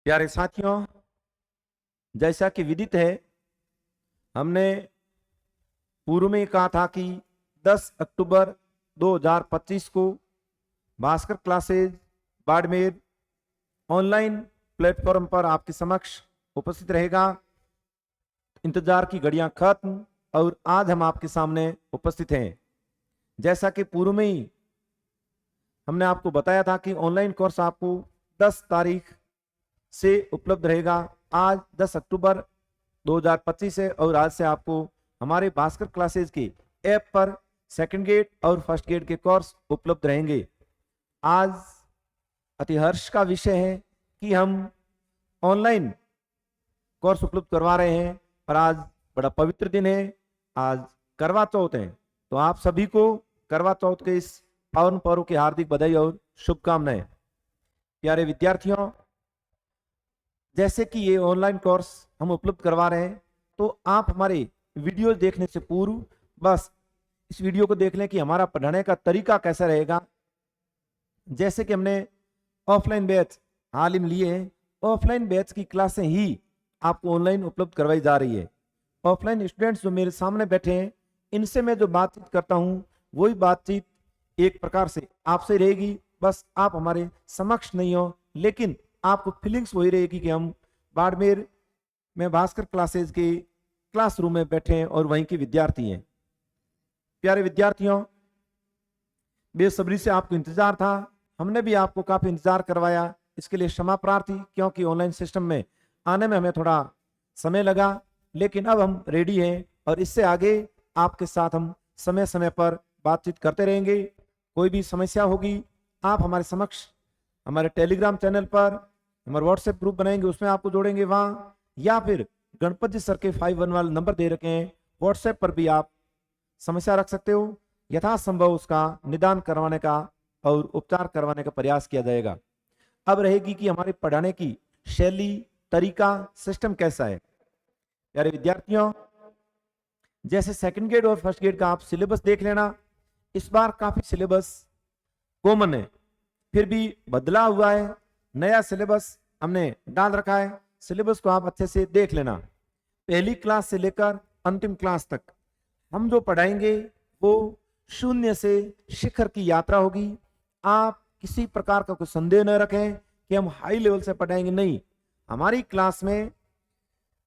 प्यारे साथियों, जैसा कि विदित है, हमने पूर्व में कहा था कि 10 अक्टूबर 2025 को Bhaskar classes Barmer online platform पर आपके समक्ष उपस्थित रहेगा। इंतजार की घड़ियां खत्म और आज हम आपके सामने उपस्थित हैं। जैसा कि पूर्व में ही हमने आपको बताया था कि ऑनलाइन कोर्स आपको 10 तारीख से उपलब्ध रहेगा। आज 10 अक्टूबर 2025 है और आज से आपको हमारे भास्कर क्लासेज के ऐप पर सेकंड गेट और फर्स्ट गेट के कोर्स उपलब्ध रहेंगे। आज अति हर्ष का विषय है कि हम ऑनलाइन कोर्स उपलब्ध करवा रहे हैं और आज बड़ा पवित्र दिन है। आज करवा चौथ है, तो आप सभी को करवा चौथ के इस पावन पर्व की हार्दिक बधाई और शुभकामनाएं। प्यारे विद्यार्थियों, जैसे कि ये ऑनलाइन कोर्स हम उपलब्ध करवा रहे हैं, तो आप हमारे वीडियो देखने से पूर्व बस इस वीडियो को देख लें कि हमारा पढ़ाने का तरीका कैसा रहेगा। जैसे कि हमने ऑफलाइन बैच हाल ही में लिए हैं, ऑफलाइन बैच की क्लासें ही आपको ऑनलाइन उपलब्ध करवाई जा रही है। ऑफलाइन स्टूडेंट्स जो मेरे सामने बैठे हैं, इनसे मैं जो बातचीत करता हूं वही बातचीत एक प्रकार से आपसे रहेगी। बस आप हमारे समक्ष नहीं हो, लेकिन आपको फीलिंग्स वही रहेगी कि हम बाड़मेर में भास्कर क्लासेज के क्लासरूम में बैठे हैं और वहीं के विद्यार्थी हैं। प्यारे विद्यार्थियों, बेसब्री से आपको इंतजार था, हमने भी आपको काफी इंतजार करवाया, इसके लिए क्षमा प्रार्थी, क्योंकि ऑनलाइन सिस्टम में आने में हमें थोड़ा समय लगा, लेकिन अब हम रेडी हैं और इससे आगे आपके साथ हम समय समय पर बातचीत करते रहेंगे। कोई भी समस्या होगी, आप हमारे समक्ष हमारे टेलीग्राम चैनल पर हमारे व्हाट्सएप ग्रुप बनाएंगे, उसमें आपको जोड़ेंगे वहां, या फिर गणपत जी सर के 51 वाले नंबर दे रखे हैं, व्हाट्सएप पर भी आप समस्या रख सकते हो। यथासंभव उसका निदान करवाने का और उपचार करवाने का प्रयास किया जाएगा। अब रहेगी कि हमारे पढ़ाने की शैली, तरीका, सिस्टम कैसा है। प्यारे विद्यार्थियों, जैसे सेकंड ग्रेड और फर्स्ट ग्रेड का आप सिलेबस देख लेना। इस बार काफी सिलेबस कॉमन है, फिर भी बदला हुआ है, नया सिलेबस हमने डाल रखा है। सिलेबस को आप अच्छे से देख लेना। पहली क्लास से लेकर अंतिम क्लास तक हम जो पढ़ाएंगे वो शून्य से शिखर की यात्रा होगी। आप किसी प्रकार का कोई संदेह न रखें कि हम हाई लेवल से पढ़ाएंगे, नहीं। हमारी क्लास में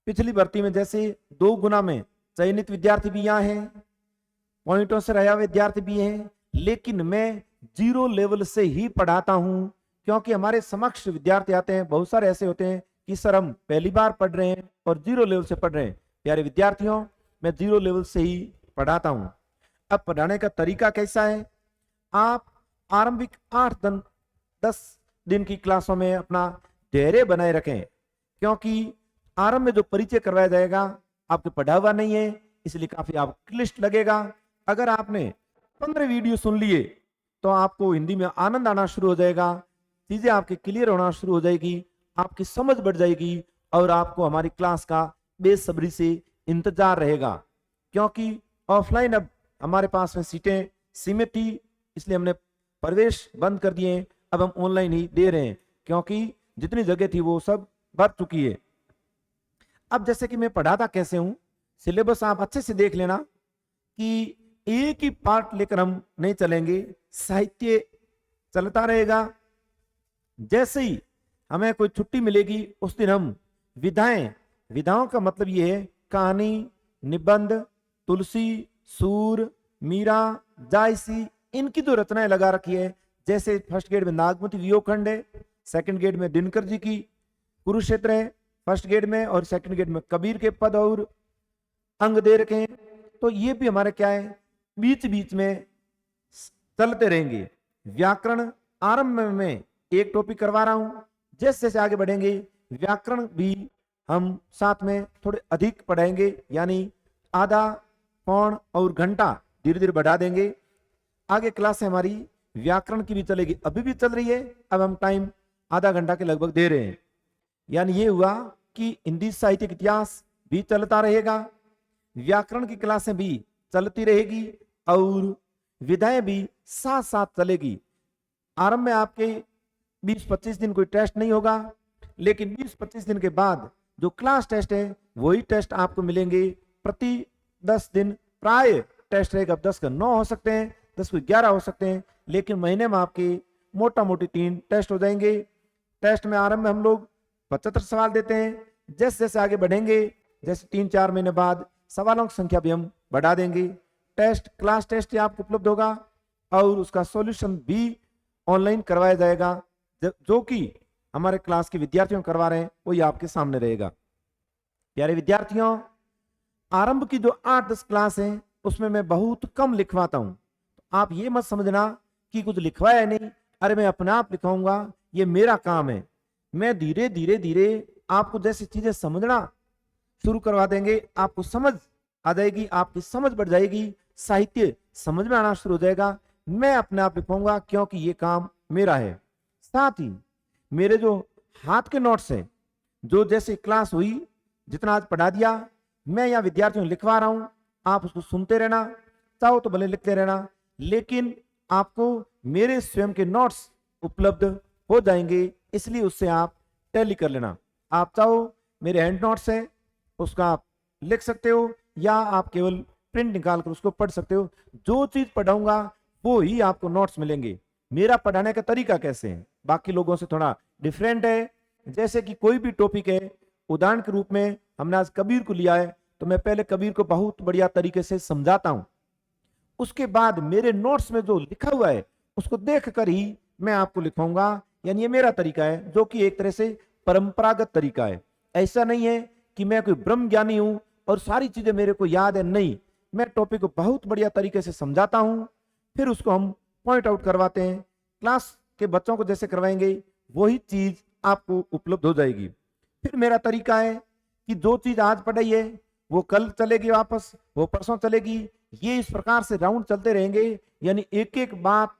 पिछली भर्ती में जैसे 2 गुना में चयनित विद्यार्थी भी यहाँ हैं, पॉइंटों से रहा विद्यार्थी भी हैं, लेकिन मैं 0 लेवल से ही पढ़ाता हूं, क्योंकि हमारे समक्ष विद्यार्थी आते हैं, बहुत सारे ऐसे होते हैं कि सर हम पहली बार पढ़ रहे हैं और 0 लेवल से पढ़ रहे हैं। प्यारे विद्यार्थियों, मैं 0 लेवल से ही पढ़ाता हूं। अब पढ़ाने का तरीका कैसा है, आप आरंभिक 8-10 दिन की क्लासों में अपना धैर्य बनाए रखें, क्योंकि आरंभ में जो परिचय करवाया जाएगा आपको पढ़ा हुआ नहीं है, इसलिए काफी आपको क्लिष्ट लगेगा। अगर आपने 15 वीडियो सुन लिए तो आपको हिंदी में आनंद आना शुरू हो जाएगा, चीजें आपके क्लियर होना शुरू हो जाएगी, आपकी समझ बढ़ जाएगी और आपको हमारी क्लास का बेसब्री से इंतजार रहेगा। क्योंकि ऑफलाइन अब हमारे पास में सीटें सीमित थी, इसलिए हमने प्रवेश बंद कर दिए। अब हम ऑनलाइन ही दे रहे हैं, क्योंकि जितनी जगह थी वो सब भर चुकी है। अब जैसे कि मैं पढ़ाता कैसे हूं, सिलेबस आप अच्छे से देख लेना कि एक ही पार्ट लेकर हम नहीं चलेंगे, साहित्य चलता रहेगा। जैसे ही हमें कोई छुट्टी मिलेगी उस दिन हम विधाओं का मतलब ये है कहानी, निबंध, तुलसी, सूर, मीरा, जायसी, इनकी जो रचनाएं लगा रखी है। जैसे फर्स्ट ग्रेड में नागमती वियोग खंड है, सेकंड ग्रेड में दिनकर जी की कुरुक्षेत्र है फर्स्ट ग्रेड में, और सेकंड ग्रेड में कबीर के पद और अंग दे रखे हैं। तो ये भी हमारे क्या है, बीच बीच में चलते रहेंगे। व्याकरण आरंभ में एक टॉपिक करवा रहा हूं, जैसे जैसे आगे बढ़ेंगे व्याकरण भी हम साथ में थोड़े अधिक पढ़ाएंगे, यानी आधा, पौन और घंटा धीरे धीरे बढ़ा देंगे। आगे क्लास है हमारी व्याकरण की भी चलेगी, अभी भी चल रही है, अब हम टाइम आधा घंटा के लगभग दे रहे हैं। यानी ये हुआ कि हिंदी साहित्य इतिहास भी चलता रहेगा, व्याकरण की क्लासें भी चलती रहेगी और विधाएं भी साथ साथ चलेगी। आरंभ में आपके 20-25 दिन कोई टेस्ट नहीं होगा, लेकिन 20-25 दिन के बाद जो क्लास टेस्ट है वही टेस्ट आपको मिलेंगे। प्रति 10 दिन प्राय टेस्ट रहेगा। 10 का 9 हो सकते हैं, 10 को 11 हो सकते हैं, लेकिन महीने में आपके मोटा मोटी 3 टेस्ट हो जाएंगे। टेस्ट में आरंभ में हम लोग 75 सवाल देते हैं। जैसे जैसे आगे बढ़ेंगे, जैसे 3-4 महीने बाद सवालों की संख्या भी हम बढ़ा देंगे। टेस्ट क्लास टेस्ट आपको उपलब्ध होगा और उसका सॉल्यूशन भी ऑनलाइन करवाया जाएगा, जो कि हमारे क्लास के विद्यार्थियों करवा रहे हैं वो ये आपके सामने रहेगा। प्यारे विद्यार्थियों, आरंभ की जो 8-10 क्लास है उसमें मैं बहुत कम लिखवाता हूं। तो आप ये मत समझना कि कुछ लिखवाया नहीं, अरे मैं अपने आप लिखवाऊंगा, ये मेरा काम है। मैं धीरे धीरे धीरे आपको जैसी चीजें समझना शुरू करवा देंगे, आपको समझ आ जाएगी, आपकी समझ बढ़ जाएगी, साहित्य समझ में आना शुरू हो जाएगा। मैं अपने आप लिखवाऊंगा क्योंकि ये काम मेरा है। साथ ही मेरे जो हाथ के नोट्स हैं, जो जैसे क्लास हुई जितना आज पढ़ा दिया, मैं यहाँ विद्यार्थियों को लिखवा रहा हूं, आप उसको सुनते रहना, चाहो तो भले लिखते रहना, लेकिन आपको मेरे स्वयं के नोट्स उपलब्ध हो जाएंगे, इसलिए उससे आप टैली कर लेना। आप चाहो मेरे हैंड नोट्स है उसका आप लिख सकते हो, या आप केवल प्रिंट निकाल कर उसको पढ़ सकते हो। जो चीज पढ़ाऊंगा वो ही आपको नोट्स मिलेंगे। मेरा पढ़ाने का तरीका कैसे है, बाकी लोगों से थोड़ा डिफरेंट है। जैसे कि कोई भी टॉपिक है, उदाहरण के रूप में हमने आज कबीर को लिया है, तो मैं पहले कबीर को बहुत बढ़िया तरीके से समझाता हूं, उसके बाद मेरे नोट्स में जो लिखा हुआ है उसको देखकर ही मैं आपको लिखवाऊंगा। यानी ये मेरा तरीका है, जो कि एक तरह से परंपरागत तरीका है। ऐसा नहीं है कि मैं कोई ब्रह्म ज्ञानी हूं और सारी चीजें मेरे को याद है, नहीं, मैं टॉपिक को बहुत बढ़िया तरीके से समझाता हूं, फिर उसको हम पॉइंट आउट करवाते हैं। क्लास के बच्चों को जैसे करवाएंगे वही चीज आपको उपलब्ध हो जाएगी। फिर मेरा तरीका है कि जो चीज आज पढ़ाई है वो कल चलेगी, वापस वो परसों चलेगी, ये इस प्रकार से राउंड चलते रहेंगे। यानी एक एक बात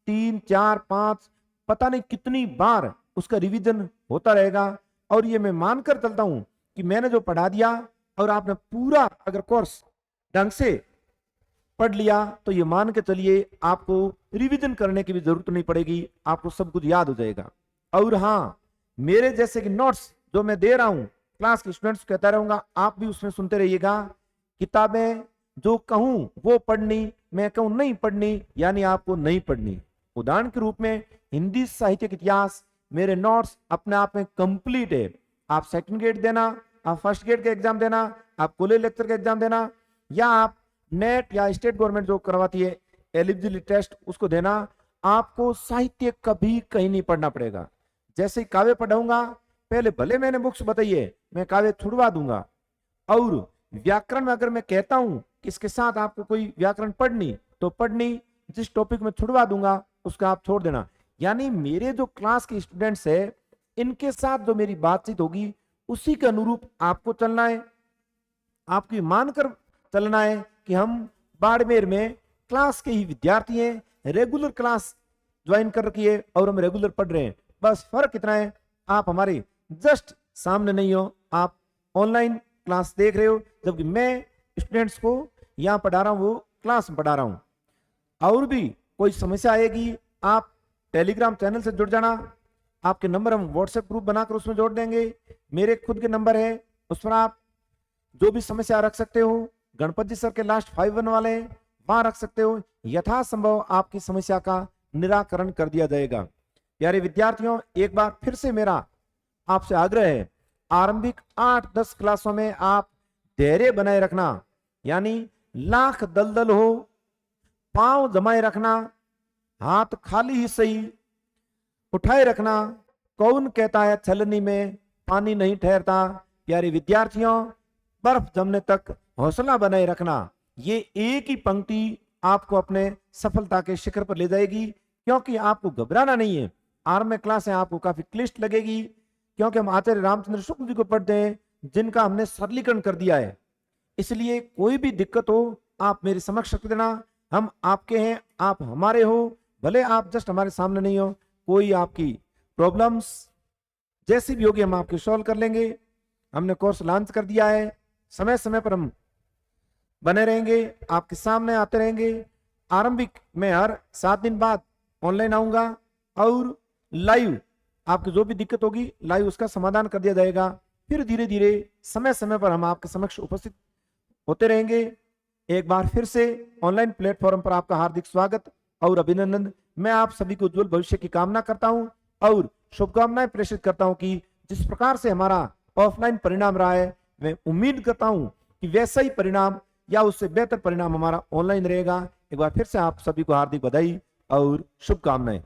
3-4-5 पता नहीं कितनी बार उसका रिवीजन होता रहेगा। और ये मैं मानकर चलता हूं कि मैंने जो पढ़ा दिया और आपने पूरा अगर कोर्स ढंग से पढ़ लिया तो ये मान के चलिए आपको रिवीजन करने की भी जरूरत नहीं पड़ेगी, आपको सब कुछ याद हो जाएगा। और हाँ, मेरे जैसे कि नोट्स जो मैं दे रहा हूं क्लास के स्टूडेंट्स को कहता रहूंगा, आप भी उसमें सुनते रहिएगा। किताबें जो कहूं वो पढ़नी, मैं कहूं नहीं पढ़नी, यानी आपको नहीं पढ़नी। उदाहरण के रूप में हिंदी साहित्य के इतिहास मेरे नोट्स अपने आप में कंप्लीट है। आप सेकंड ग्रेड देना, आप फर्स्ट ग्रेड का एग्जाम देना, आप कॉलेज लेक्चर का एग्जाम देना, या आप नेट या स्टेट गवर्नमेंट जो करवाती है एलिजिबिलिटी टेस्ट उसको देना, आपको साहित्य कभी कहीं नहीं पढ़ना पड़ेगा। जैसे ही काव्य पढ़ाऊंगा, पहले भले मैंने बुक्स बताइए, मैं काव्य छुड़वा दूंगा। और व्याकरण में अगर मैं कहता हूं कि इसके साथ आपको कोई व्याकरण पढ़नी तो पढ़नी, जिस टॉपिक में छुड़वा दूंगा उसका आप छोड़ देना। यानी मेरे जो क्लास के स्टूडेंट्स है इनके साथ जो मेरी बातचीत होगी उसी के अनुरूप आपको चलना है, आपकी मानकर चलना है कि हम बाड़मेर में क्लास के ही विद्यार्थी हैं, रेगुलर क्लास ज्वाइन कर रखी है और हम रेगुलर पढ़ रहे हैं। बस फर्क इतना है, आप हमारे जस्ट सामने नहीं हो, आप ऑनलाइन क्लास देख रहे हो, जबकि मैं स्टूडेंट्स को यहाँ पढ़ा रहा हूँ, वो क्लास में पढ़ा रहा हूँ। और भी कोई समस्या आएगी, आप टेलीग्राम चैनल से जुड़ जाना, आपके नंबर हम व्हाट्सएप ग्रुप बनाकर उसमें जोड़ देंगे। मेरे खुद के नंबर है, उस पर आप जो भी समस्या रख सकते हो। गणपत जी सर के लास्ट 5-1 वाले हैं, वहां रख सकते हो, यथासंभव आपकी समस्या का निराकरण कर दिया जाएगा। प्यारे विद्यार्थियों, एक बार फिर से मेरा आपसे आग्रह है, आरंभिक 8-10 क्लासों में आप धैर्य बनाए रखना, यानी लाख दलदल हो, पांव जमाए रखना, हाथ खाली ही सही उठाए रखना। कौन कहता है छलनी में पानी नहीं ठहरता। प्यारे विद्यार्थियों, बर्फ जमने तक हौसला बनाए रखना, ये एक ही पंक्ति आपको अपने सफलता के शिखर पर ले जाएगी। क्योंकि आपको घबराना नहीं है। आरंभ में क्लास है आपको काफी क्लिष्ट लगेगी, क्योंकि हम आचार्य रामचंद्र शुक्ल जी को पढ़ते हैं, जिनका हमने सरलीकरण कर दिया है। इसलिए कोई भी दिक्कत हो आप मेरे समक्ष रख देना, हम आपके हैं, आप हमारे हो, भले आप जस्ट हमारे सामने नहीं हो। कोई आपकी प्रॉब्लम्स जैसी भी होगी हम आपके सॉल्व कर लेंगे। हमने कोर्स लॉन्च कर दिया है, समय समय पर हम बने रहेंगे, आपके सामने आते रहेंगे। आरंभिक मैं हर 7 दिन बाद ऑनलाइन आऊंगा और लाइव आपकी जो भी दिक्कत होगी लाइव उसका समाधान कर दिया जाएगा। फिर धीरे धीरे समय समय पर हम आपके समक्ष उपस्थित होते रहेंगे। एक बार फिर से ऑनलाइन प्लेटफॉर्म पर आपका हार्दिक स्वागत और अभिनंदन। मैं आप सभी को उज्जवल भविष्य की कामना करता हूं और शुभकामनाएं प्रेषित करता हूं कि जिस प्रकार से हमारा ऑफलाइन परिणाम रहा है, मैं उम्मीद करता हूं कि वैसा ही परिणाम या उससे बेहतर परिणाम हमारा ऑनलाइन रहेगा। एक बार फिर से आप सभी को हार्दिक बधाई और शुभकामनाएं।